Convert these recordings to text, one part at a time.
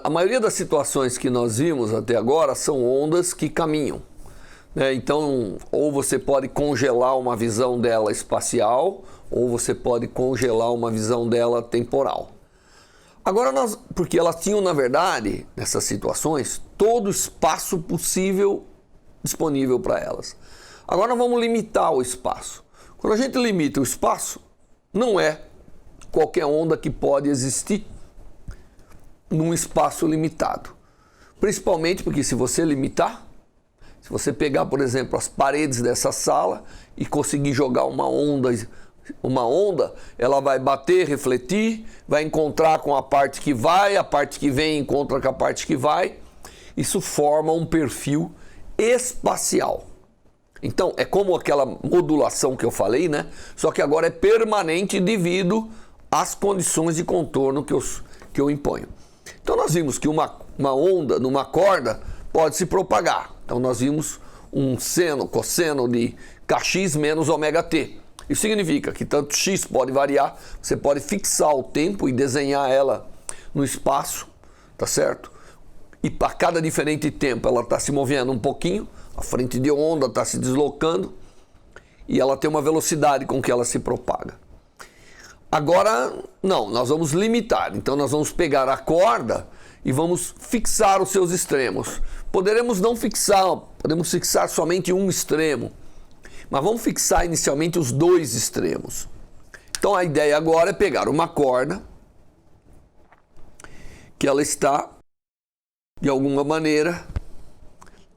a maioria das situações que nós vimos até agora são ondas que caminham, né? Então, ou você pode congelar uma visão dela espacial, ou você pode congelar uma visão dela temporal. Agora, porque elas tinham, na verdade, nessas situações, todo o espaço possível disponível para elas. Agora nós vamos limitar o espaço. Quando a gente limita o espaço, não é qualquer onda que pode existir num espaço limitado. Principalmente porque se você limitar, se você pegar, por exemplo, as paredes dessa sala e conseguir jogar uma onda, ela vai bater, refletir, vai encontrar com a parte que vai, a parte que vem encontra com a parte que vai. Isso forma um perfil espacial. Então, é como aquela modulação que eu falei, né? Só que agora é permanente devido às condições de contorno que eu imponho. Então, nós vimos que uma onda numa corda pode se propagar. Então, nós vimos um cosseno de kx menos ômega t. Isso significa que tanto x pode variar, você pode fixar o tempo e desenhar ela no espaço, tá certo? E para cada diferente tempo ela está se movendo um pouquinho, a frente de onda está se deslocando e ela tem uma velocidade com que ela se propaga. Agora, não, nós vamos limitar. Então nós vamos pegar a corda e vamos fixar os seus extremos. Poderemos não fixar, podemos fixar somente um extremo, mas vamos fixar inicialmente os dois extremos. Então a ideia agora é pegar uma corda que ela está, de alguma maneira,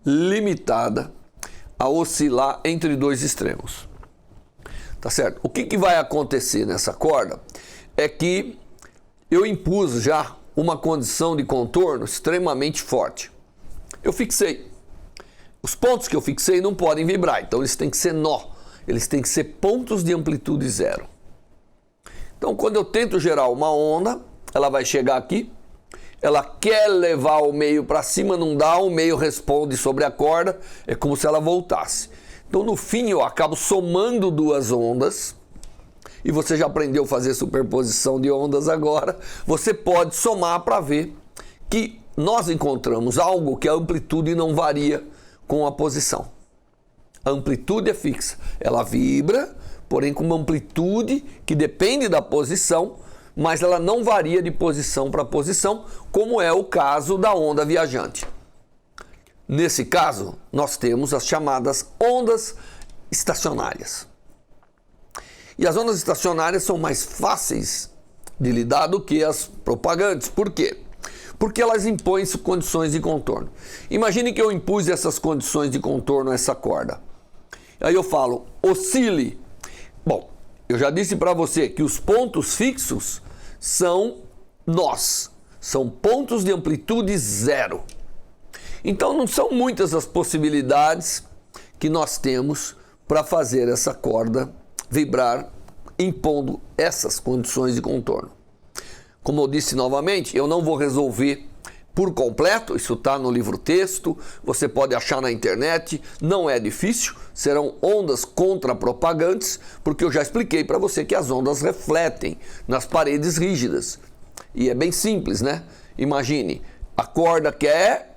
limitada a oscilar entre dois extremos. Tá certo? O que vai acontecer nessa corda é que eu impus já uma condição de contorno extremamente forte. Eu fixei. Os pontos que eu fixei não podem vibrar, então eles têm que ser nó. Eles têm que ser pontos de amplitude zero. Então, quando eu tento gerar uma onda, ela vai chegar aqui, ela quer levar o meio para cima, não dá, o meio responde sobre a corda, é como se ela voltasse. Então, no fim, eu acabo somando duas ondas, e você já aprendeu a fazer superposição de ondas agora, você pode somar para ver que nós encontramos algo que a amplitude não varia com a posição. A amplitude é fixa, ela vibra, porém com uma amplitude que depende da posição, mas ela não varia de posição para posição, como é o caso da onda viajante. Nesse caso, nós temos as chamadas ondas estacionárias. E as ondas estacionárias são mais fáceis de lidar do que as propagantes. Por quê? Porque elas impõem condições de contorno. Imagine que eu impus essas condições de contorno a essa corda. Aí eu falo, oscile. Bom, eu já disse para você que os pontos fixos são nós. São pontos de amplitude zero. Então não são muitas as possibilidades que nós temos para fazer essa corda vibrar impondo essas condições de contorno. Como eu disse novamente, eu não vou resolver por completo, isso está no livro-texto, você pode achar na internet, não é difícil, serão ondas contrapropagantes, porque eu já expliquei para você que as ondas refletem nas paredes rígidas. E é bem simples, né? Imagine, a corda quer,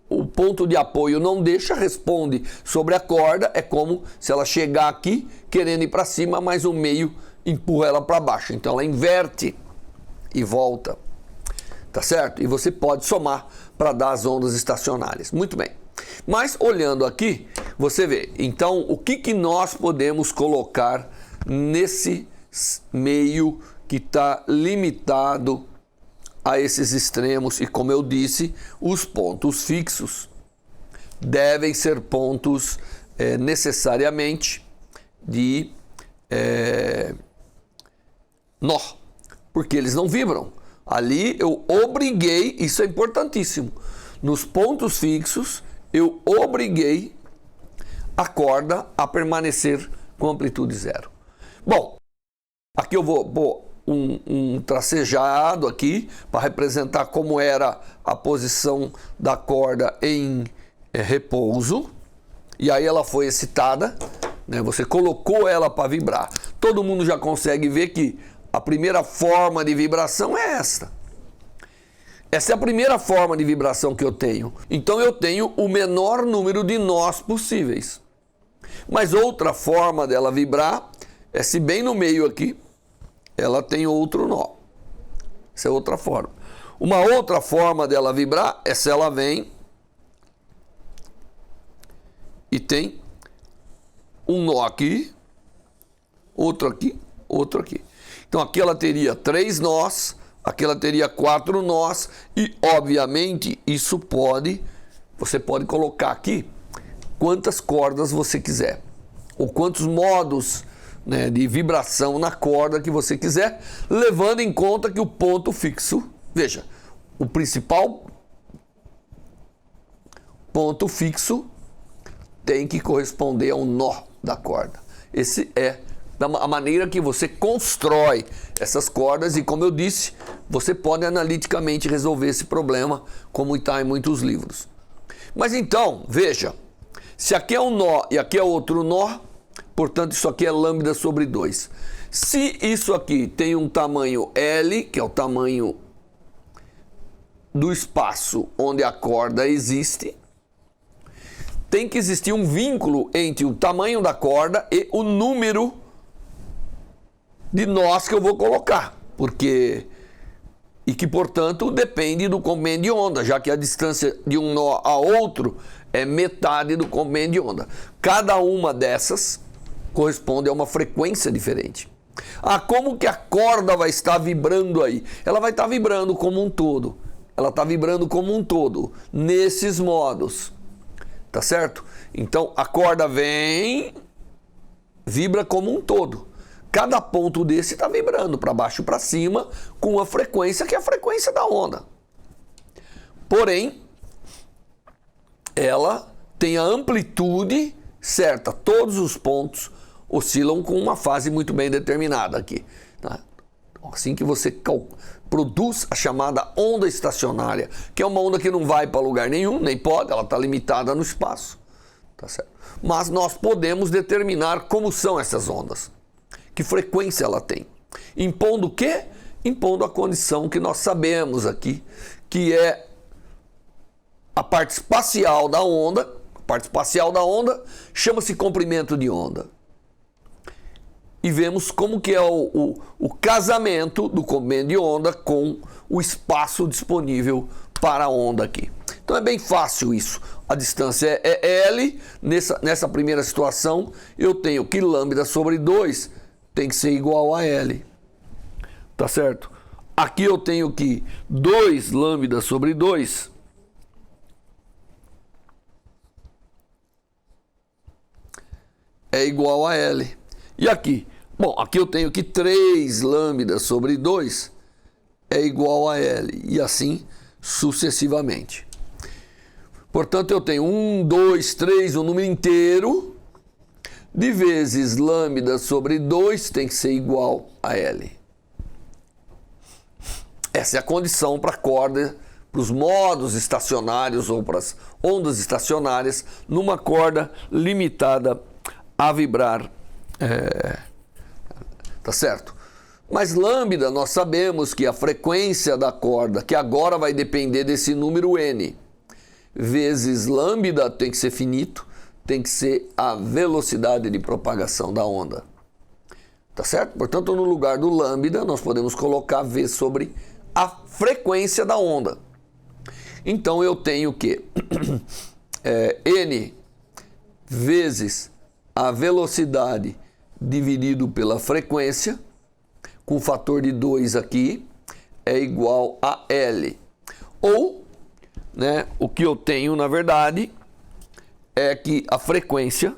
o ponto de apoio não deixa, responde sobre a corda, é como se ela chegar aqui querendo ir para cima, mas o meio empurra ela para baixo. Então ela inverte e volta. Tá certo? E você pode somar para dar as ondas estacionárias. Muito bem. Mas olhando aqui, você vê. Então, o que nós podemos colocar nesse meio que está limitado a esses extremos? E como eu disse, os pontos fixos devem ser pontos necessariamente de nó, porque eles não vibram. Ali eu obriguei, isso é importantíssimo, nos pontos fixos eu obriguei a corda a permanecer com amplitude zero. Bom, aqui eu vou pôr um tracejado aqui para representar como era a posição da corda em repouso, e aí ela foi excitada, né? Você colocou ela para vibrar. Todo mundo já consegue ver que a primeira forma de vibração é esta. Essa é a primeira forma de vibração que eu tenho. Então eu tenho o menor número de nós possíveis. Mas outra forma dela vibrar é se bem no meio aqui, ela tem outro nó. Essa é outra forma. Uma outra forma dela vibrar é se ela vem e tem um nó aqui, outro aqui, outro aqui. Então aqui ela teria 3 nós, aqui ela teria 4 nós e, obviamente, você pode colocar aqui quantas cordas você quiser, ou quantos modos, né, de vibração na corda que você quiser, levando em conta que o ponto fixo, veja, o principal ponto fixo tem que corresponder ao nó da corda. Esse é a maneira que você constrói essas cordas e, como eu disse, você pode analiticamente resolver esse problema, como está em muitos livros. Mas então, veja, se aqui é um nó e aqui é outro nó, portanto isso aqui é lambda sobre 2. Se isso aqui tem um tamanho L, que é o tamanho do espaço onde a corda existe, tem que existir um vínculo entre o tamanho da corda e o número de nós que eu vou colocar, e que, portanto, depende do comprimento de onda, já que a distância de um nó a outro é metade do comprimento de onda. Cada uma dessas corresponde a uma frequência diferente. Como que a corda vai estar vibrando aí? Ela vai estar vibrando como um todo. Ela está vibrando como um todo, nesses modos. Tá certo? Então, a corda vibra como um todo. Cada ponto desse está vibrando para baixo e para cima com a frequência que é a frequência da onda. Porém, ela tem a amplitude certa. Todos os pontos oscilam com uma fase muito bem determinada aqui. Tá? Assim que você produz a chamada onda estacionária, que é uma onda que não vai para lugar nenhum, nem pode, ela está limitada no espaço. Tá certo? Mas nós podemos determinar como são essas ondas. Que frequência ela tem? Impondo o quê? Impondo a condição que nós sabemos aqui, que é a parte espacial da onda. A parte espacial da onda chama-se comprimento de onda. E vemos como que é o casamento do comprimento de onda com o espaço disponível para a onda aqui. Então é bem fácil isso. A distância é L. Nessa primeira situação, eu tenho que lambda sobre 2 tem que ser igual a L. Tá certo? Aqui eu tenho que 2 lambda sobre 2 é igual a L. E aqui? Bom, aqui eu tenho que 3 lambda sobre 2 é igual a L. E assim sucessivamente. Portanto, eu tenho 1, 2, 3, um número inteiro, de vezes lambda sobre 2 tem que ser igual a L. Essa é a condição para a corda, para os modos estacionários ou para as ondas estacionárias, numa corda limitada a vibrar. Tá certo? Mas lambda, nós sabemos que a frequência da corda, que agora vai depender desse número N, vezes lambda tem que ser finito, tem que ser a velocidade de propagação da onda. Tá certo? Portanto, no lugar do lambda, nós podemos colocar V sobre a frequência da onda. Então, eu tenho que N vezes a velocidade dividido pela frequência, com o fator de 2 aqui, é igual a L. Ou, né, o que eu tenho, na verdade, é que a frequência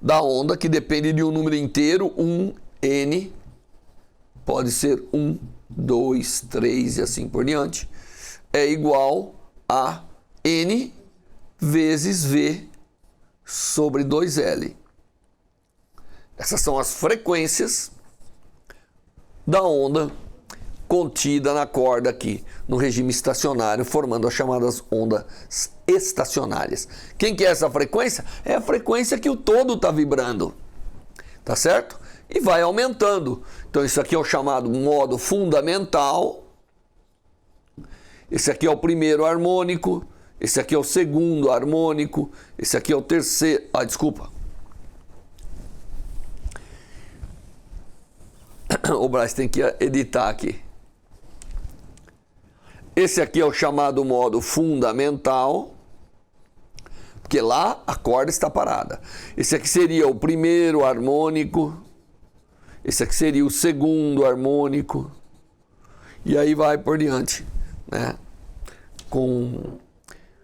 da onda, que depende de um número inteiro, 1, N, pode ser 1, 2, 3 e assim por diante, é igual a N vezes V sobre 2L. Essas são as frequências da onda contida na corda aqui, no regime estacionário, formando as chamadas ondas estacionárias. Quem que é essa frequência? É a frequência que o todo está vibrando, tá certo? E vai aumentando. Então isso aqui é o chamado modo fundamental, Esse aqui é o primeiro harmônico, esse aqui é o segundo harmônico, esse aqui é o terceiro... Ah, desculpa. O Braz tem que editar aqui. Esse aqui é o chamado modo fundamental, porque lá a corda está parada. Esse aqui seria o primeiro harmônico, esse aqui seria o segundo harmônico, e aí vai por diante, né?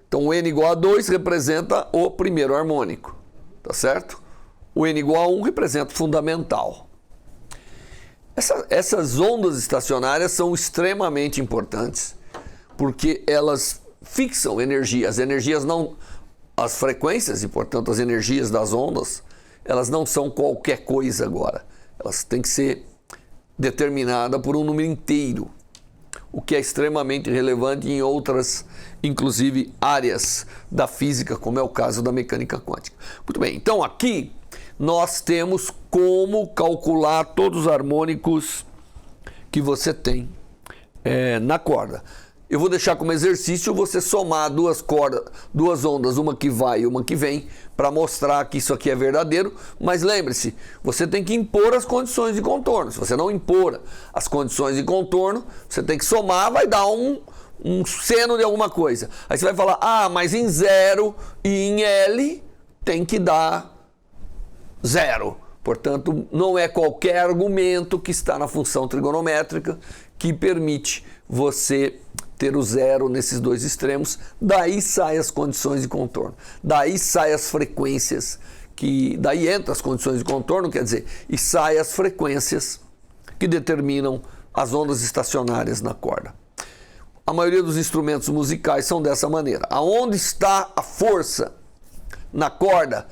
Então o N igual a 2 representa o primeiro harmônico, tá certo? O N igual a 1 representa o fundamental. Essas ondas estacionárias são extremamente importantes, porque elas fixam energia. As energias não... As frequências e, portanto, as energias das ondas, elas não são qualquer coisa agora. Elas têm que ser determinadas por um número inteiro, o que é extremamente relevante em outras, inclusive, áreas da física, como é o caso da mecânica quântica. Muito bem, então aqui nós temos como calcular todos os harmônicos que você tem na corda. Eu vou deixar como exercício você somar duas ondas, uma que vai e uma que vem, para mostrar que isso aqui é verdadeiro. Mas lembre-se, você tem que impor as condições de contorno. Se você não impor as condições de contorno, você tem que somar, vai dar um seno de alguma coisa. Aí você vai falar, ah, mas em 0 e em L tem que dar 0. Portanto, não é qualquer argumento que está na função trigonométrica que permite você ter o 0 nesses dois extremos. Daí saem as condições de contorno, daí saem as frequências, daí entra as condições de contorno, quer dizer, e saem as frequências que determinam as ondas estacionárias na corda. A maioria dos instrumentos musicais são dessa maneira. Aonde está a força na corda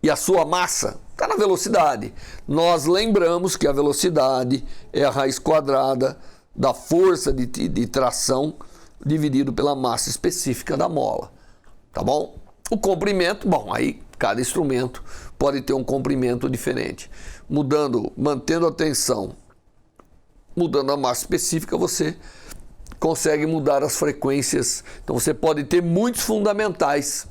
e a sua massa? Está na velocidade. Nós lembramos que a velocidade é a raiz quadrada da força de tração dividido pela massa específica da mola, tá bom? O comprimento, bom, aí cada instrumento pode ter um comprimento diferente. Mantendo a tensão, mudando a massa específica, você consegue mudar as frequências. Então você pode ter muitos fundamentais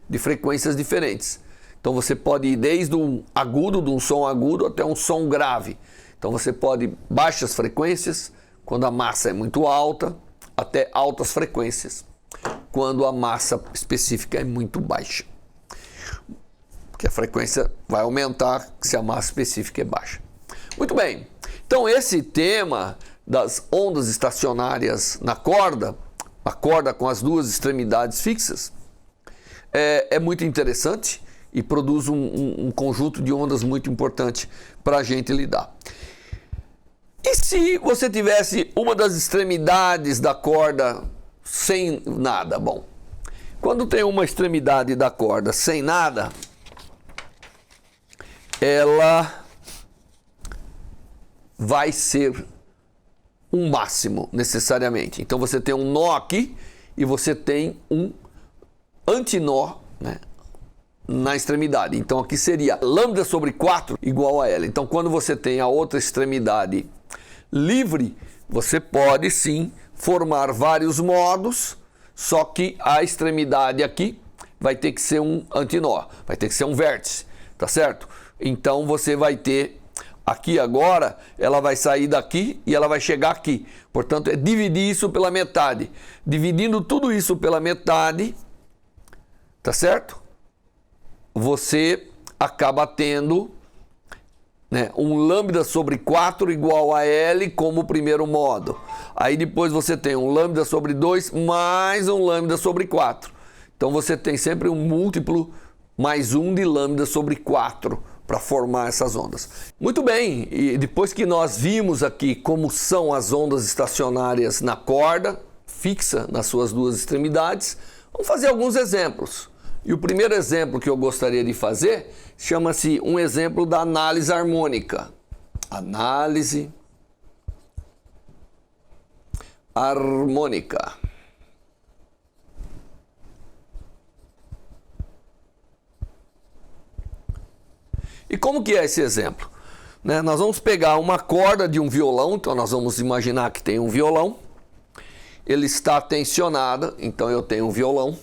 de frequências diferentes. Então você pode ir desde um agudo, de um som agudo, até um som grave. Então você pode baixas frequências, quando a massa é muito alta, até altas frequências, quando a massa específica é muito baixa. Porque a frequência vai aumentar se a massa específica é baixa. Muito bem, então esse tema das ondas estacionárias na corda, a corda com as duas extremidades fixas, é muito interessante e produz um conjunto de ondas muito importante para a gente lidar. E se você tivesse uma das extremidades da corda sem nada? Bom, quando tem uma extremidade da corda sem nada, ela vai ser um máximo necessariamente. Então você tem um nó aqui e você tem um antinó, né, na extremidade. Então aqui seria lambda sobre 4 igual a L. Então quando você tem a outra extremidade livre, você pode sim formar vários modos, só que a extremidade aqui vai ter que ser um antinó, vai ter que ser um vértice, tá certo? Então você vai ter aqui agora, ela vai sair daqui e ela vai chegar aqui. Portanto, é dividir isso pela metade. Dividindo tudo isso pela metade, tá certo? Você acaba tendo, né, um lambda sobre 4 igual a L como primeiro modo. Aí depois você tem um lambda sobre 2 mais um lambda sobre 4. Então você tem sempre um múltiplo mais 1 de lambda sobre 4 para formar essas ondas. Muito bem, e depois que nós vimos aqui como são as ondas estacionárias na corda, fixa nas suas duas extremidades, vamos fazer alguns exemplos. E o primeiro exemplo que eu gostaria de fazer chama-se um exemplo da análise harmônica. Análise harmônica. E como que é esse exemplo? Nós vamos pegar uma corda de um violão, então nós vamos imaginar que tem um violão, ele está tensionado, então eu tenho um violão.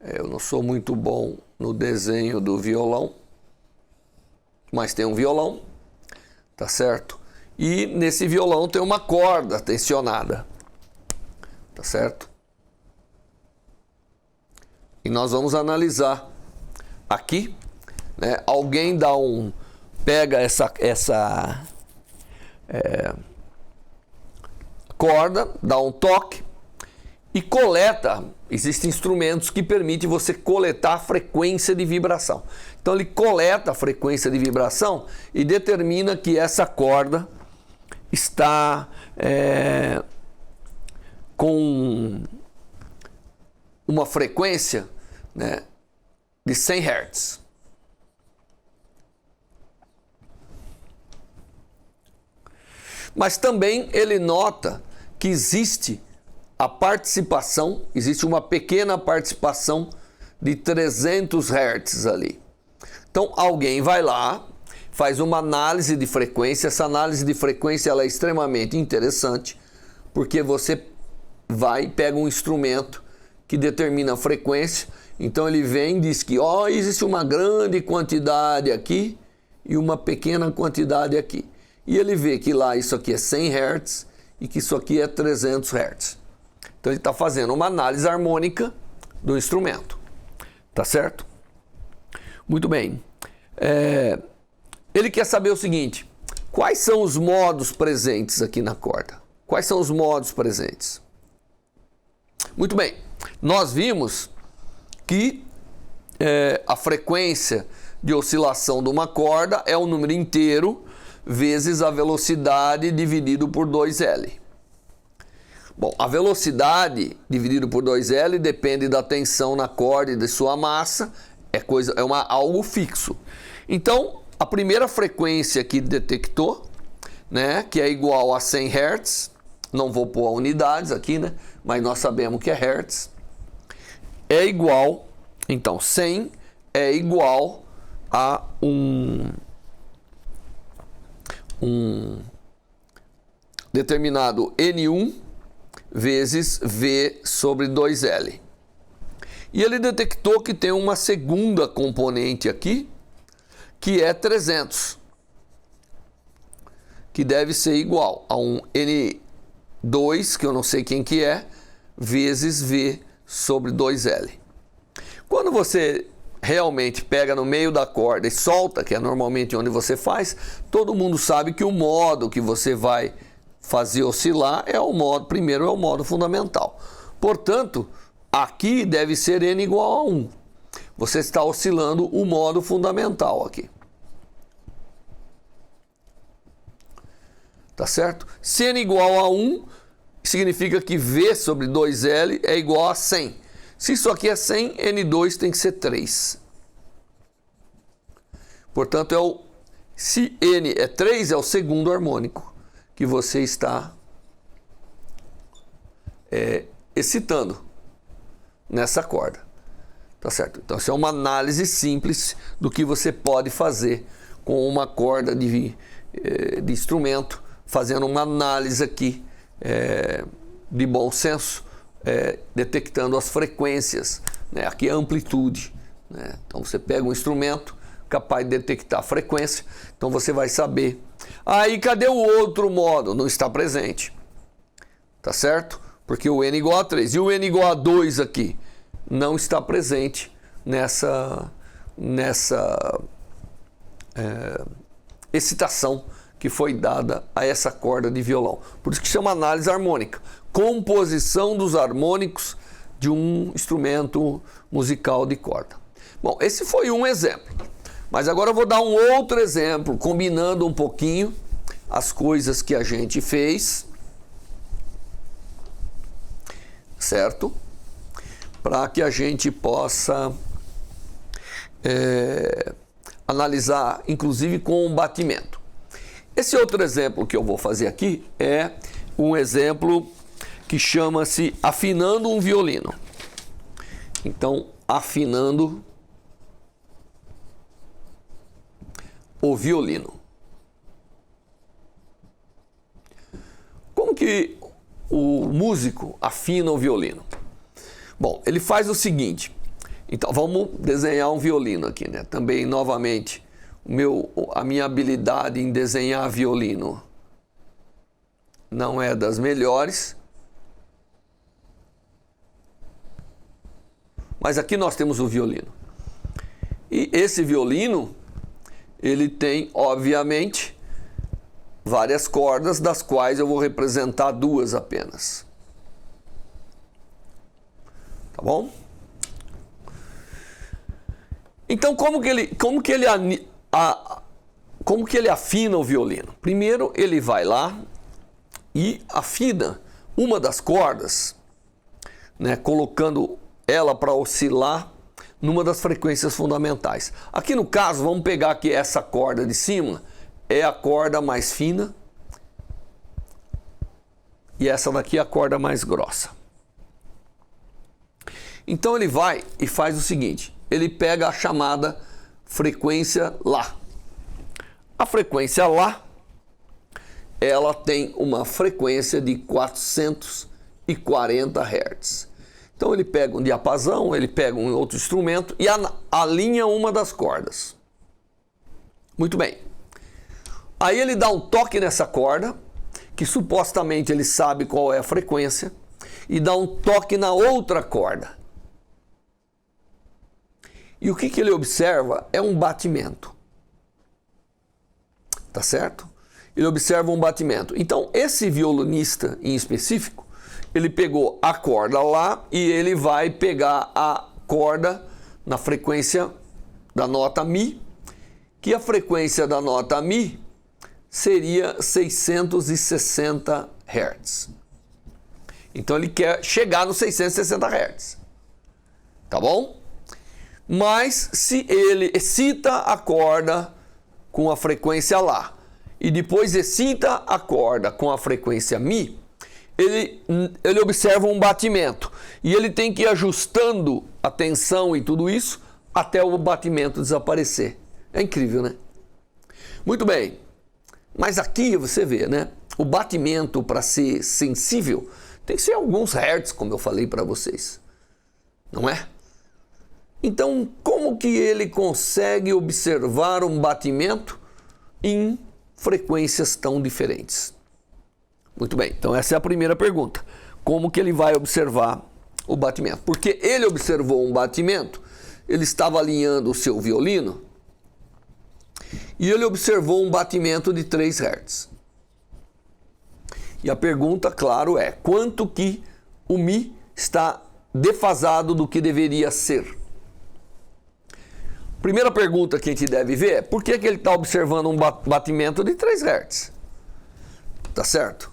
Eu não sou muito bom no desenho do violão, mas tem um violão, tá certo? E nesse violão tem uma corda tensionada, tá certo? E nós vamos analisar aqui, né? Alguém pega essa corda, dá um toque e coleta. Existem instrumentos que permitem você coletar a frequência de vibração. Então ele coleta a frequência de vibração e determina que essa corda está com uma frequência, né, de 100 Hz. Mas também ele nota que existe uma pequena participação de 300 Hz ali. Então alguém vai lá, faz uma análise de frequência. Essa análise de frequência ela é extremamente interessante, porque você pega um instrumento que determina a frequência. Então ele vem e diz que existe uma grande quantidade aqui e uma pequena quantidade aqui. E ele vê que lá isso aqui é 100 Hz e que isso aqui é 300 Hz. Então ele está fazendo uma análise harmônica do instrumento. Tá certo? Muito bem. Ele quer saber o seguinte: quais são os modos presentes aqui na corda? Quais são os modos presentes? Muito bem. Nós vimos que a frequência de oscilação de uma corda é o número inteiro vezes a velocidade dividido por 2L. Bom, a velocidade dividido por 2L depende da tensão na corda e de sua massa, algo fixo. Então, a primeira frequência que detectou, né, que é igual a 100 Hz, não vou pôr unidades aqui, né, mas nós sabemos que é Hz, é igual, então 100 é igual a um determinado N1 vezes V sobre 2L. E ele detectou que tem uma segunda componente aqui, que é 300, que deve ser igual a um N2, que eu não sei quem que é, vezes V sobre 2L. Quando você realmente pega no meio da corda e solta, que é normalmente onde você faz, todo mundo sabe que o modo que você vai fazer oscilar primeiro é o modo fundamental. Portanto, aqui deve ser N igual a 1. Você está oscilando o modo fundamental aqui. Tá certo? Se N igual a 1, significa que V sobre 2L é igual a 100. Se isso aqui é 100, N2 tem que ser 3. Portanto, se N é 3, é o segundo harmônico que você está excitando nessa corda. Tá certo? Então, isso é uma análise simples do que você pode fazer com uma corda de instrumento, fazendo uma análise aqui de bom senso, detectando as frequências, né? Aqui é a amplitude, né? Então você pega um instrumento capaz de detectar a frequência, então você vai saber. Aí cadê o outro modo? Não está presente, tá certo? Porque o N igual a 3 e o N igual a 2 aqui não está presente nessa excitação que foi dada a essa corda de violão. Por isso que chama análise harmônica. Composição dos harmônicos de um instrumento musical de corda. Bom, esse foi um exemplo. Mas agora eu vou dar um outro exemplo, combinando um pouquinho as coisas que a gente fez. Certo? Para que a gente possa analisar, inclusive com um batimento. Esse outro exemplo que eu vou fazer aqui é um exemplo que chama-se afinando um violino. Então, afinando o violino. Como que o músico afina o violino? Bom, ele faz o seguinte. Então, vamos desenhar um violino aqui, né? Também, novamente, a minha habilidade em desenhar violino não é das melhores. Mas aqui nós temos o violino. E esse violino, ele tem, obviamente, várias cordas, das quais eu vou representar duas apenas. Tá bom? Então, como que ele afina o violino? Primeiro, ele vai lá e afina uma das cordas, né, colocando ela para oscilar numa das frequências fundamentais. Aqui no caso, vamos pegar aqui essa corda de cima, é a corda mais fina, e essa daqui é a corda mais grossa. Então ele vai e faz o seguinte, ele pega a chamada frequência Lá. A frequência Lá, ela tem uma frequência de 440 Hz. Então ele pega um diapasão, ele pega um outro instrumento e alinha uma das cordas. Muito bem. Aí ele dá um toque nessa corda, que supostamente ele sabe qual é a frequência, e dá um toque na outra corda. E o que ele observa é um batimento. Tá certo? Ele observa um batimento. Então, esse violinista em específico, ele pegou a corda Lá e ele vai pegar a corda na frequência da nota Mi, que a frequência da nota Mi seria 660 Hz. Então ele quer chegar nos 660 Hz. Tá bom? Mas se ele excita a corda com a frequência Lá e depois excita a corda com a frequência Mi, ele observa um batimento e ele tem que ir ajustando a tensão e tudo isso até o batimento desaparecer. É incrível, né? Muito bem, mas aqui você vê, né? O batimento, para ser sensível, tem que ser alguns hertz, como eu falei para vocês, não é? Então, como que ele consegue observar um batimento em frequências tão diferentes? Muito bem, então essa é a primeira pergunta. Como que ele vai observar o batimento? Porque ele observou um batimento, ele estava alinhando o seu violino e ele observou um batimento de 3 Hz. E a pergunta, claro, é quanto que o Mi está defasado do que deveria ser? Primeira pergunta que a gente deve ver é por que ele está observando um batimento de 3 Hz? Tá certo?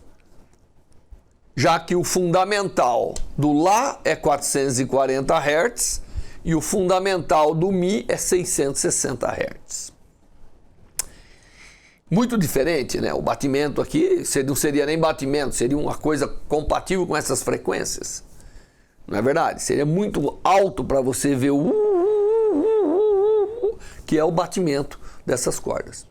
Já que o fundamental do Lá é 440 Hz e o fundamental do Mi é 660 Hz. Muito diferente, né? O batimento aqui não seria nem batimento, seria uma coisa compatível com essas frequências. Não é verdade? Seria muito alto para você ver que é o batimento dessas cordas.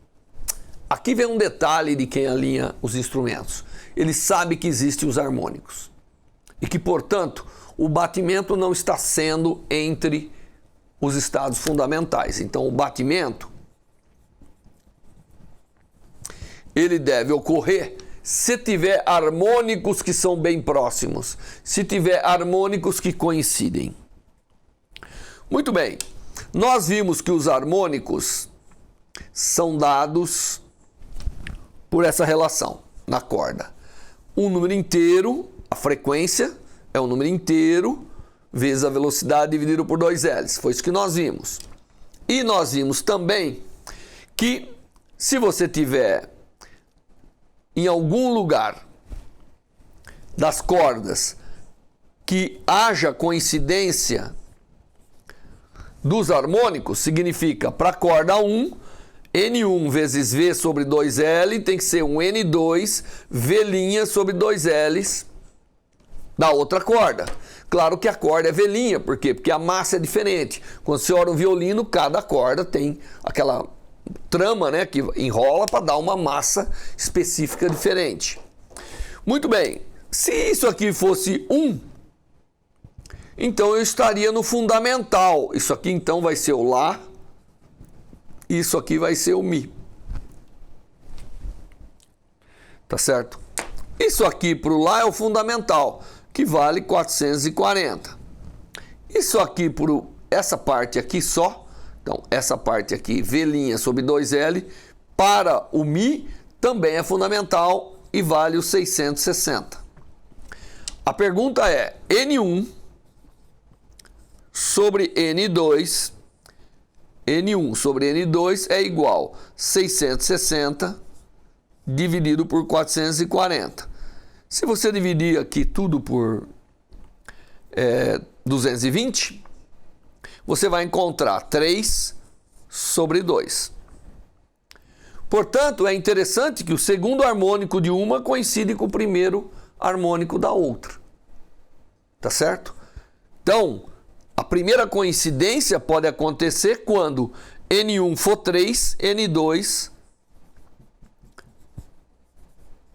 Aqui vem um detalhe de quem alinha os instrumentos. Ele sabe que existem os harmônicos e que, portanto, o batimento não está sendo entre os estados fundamentais. Então, o batimento ele deve ocorrer se tiver harmônicos que são bem próximos, se tiver harmônicos que coincidem. Muito bem, nós vimos que os harmônicos são dados por essa relação na corda. Um número inteiro, a frequência é um número inteiro, vezes a velocidade dividido por 2Ls. Foi isso que nós vimos. E nós vimos também que se você tiver em algum lugar das cordas que haja coincidência dos harmônicos, significa para a corda 1, N1 vezes V sobre 2L tem que ser um N2 V' sobre 2Ls da outra corda. Claro que a corda é V', por quê? Porque a massa é diferente. Quando você olha um violino, cada corda tem aquela trama, né, que enrola para dar uma massa específica diferente. Muito bem, Se isso aqui fosse 1, então eu estaria no fundamental. Isso aqui então vai ser o Lá, isso aqui vai ser o Mi. Tá certo? Isso aqui para o Lá é o fundamental, que vale 440. Isso aqui por essa parte aqui só, então essa parte aqui, V' sobre 2L, para o Mi também é fundamental e vale os 660. A pergunta é, N1 sobre N2, N1 sobre N2 é igual a 660 dividido por 440. Se você dividir aqui tudo por 220, você vai encontrar 3 sobre 2. Portanto, é interessante que o segundo harmônico de uma coincide com o primeiro harmônico da outra. Tá certo? Então, a primeira coincidência pode acontecer quando N1 for 3, N2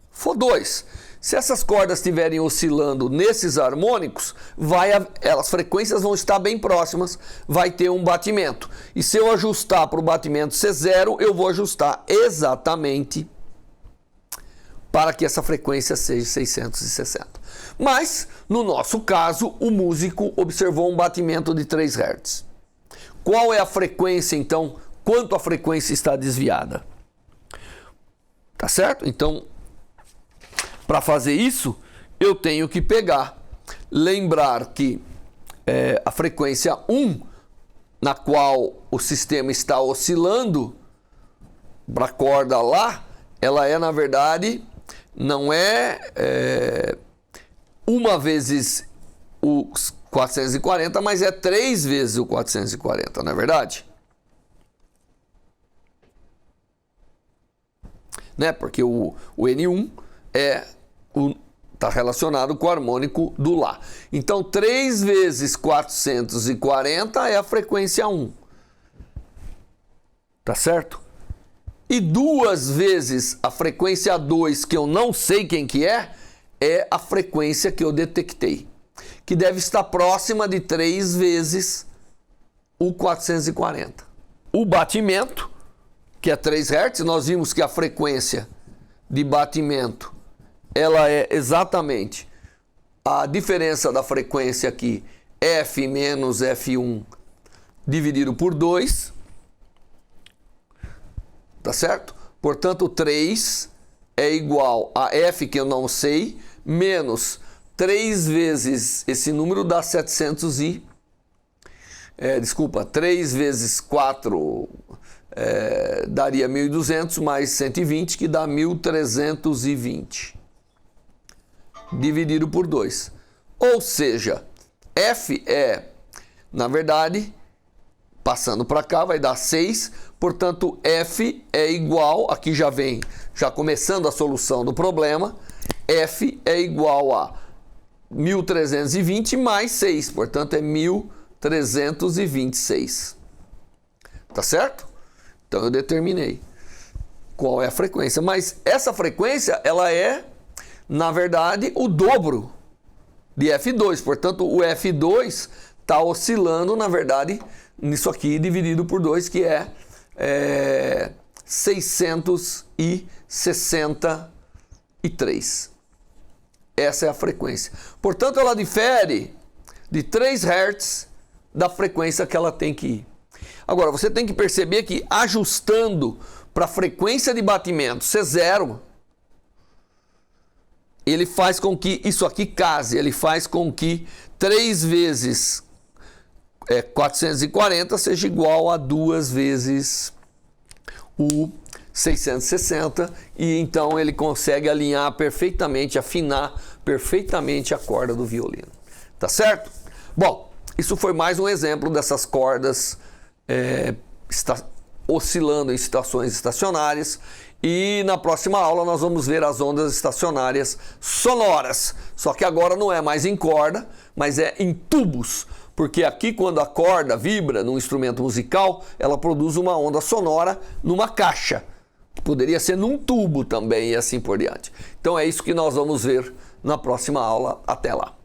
for 2. Se essas cordas estiverem oscilando nesses harmônicos, as frequências vão estar bem próximas, vai ter um batimento. E se eu ajustar para o batimento ser 0, eu vou ajustar exatamente para que essa frequência seja 660. Mas, no nosso caso, o músico observou um batimento de 3 Hz. Qual é a frequência, então? Quanto a frequência está desviada? Tá certo? Então, para fazer isso, eu tenho que lembrar que a frequência 1, na qual o sistema está oscilando para a corda Lá, ela é, na verdade, não é 1 vezes o 440, mas é 3 vezes o 440, não é verdade? Né? Porque o N1 está relacionado com o harmônico do Lá. Então, 3 vezes 440 é a frequência 1. Tá certo? E 2 vezes a frequência 2, que eu não sei quem que é a frequência que eu detectei, que deve estar próxima de 3 vezes o 440. O batimento, que é 3 Hz, nós vimos que a frequência de batimento ela é exatamente a diferença da frequência aqui, F menos F1 dividido por 2, tá certo? Portanto, 3 é igual a F, que eu não sei, menos 3 vezes esse número dá 3 vezes 4 daria 1.200, mais 120, que dá 1.320. Dividido por 2. Ou seja, F na verdade, passando para cá, vai dar 6. Portanto, F é igual, aqui já começando a solução do problema, F é igual a 1.320 mais 6. Portanto, é 1.326. Tá certo? Então, eu determinei qual é a frequência. Mas essa frequência, ela é, na verdade, o dobro de F2. Portanto, o F2 está oscilando, na verdade, nisso aqui dividido por 2, que é 663. Essa é a frequência. Portanto, ela difere de 3 Hz da frequência que ela tem que ir. Agora, você tem que perceber que ajustando para a frequência de batimento ser 0, ele faz com que isso aqui case, ele faz com que 3 vezes 440 seja igual a 2 vezes o 660, e então ele consegue alinhar perfeitamente, afinar perfeitamente a corda do violino. Tá certo? Bom, isso foi mais um exemplo dessas cordas oscilando em situações estacionárias, e na próxima aula nós vamos ver as ondas estacionárias sonoras, só que agora não é mais em corda, mas é em tubos, porque aqui quando a corda vibra num instrumento musical, ela produz uma onda sonora numa caixa. Poderia ser num tubo também e assim por diante. Então é isso que nós vamos ver na próxima aula. Até lá.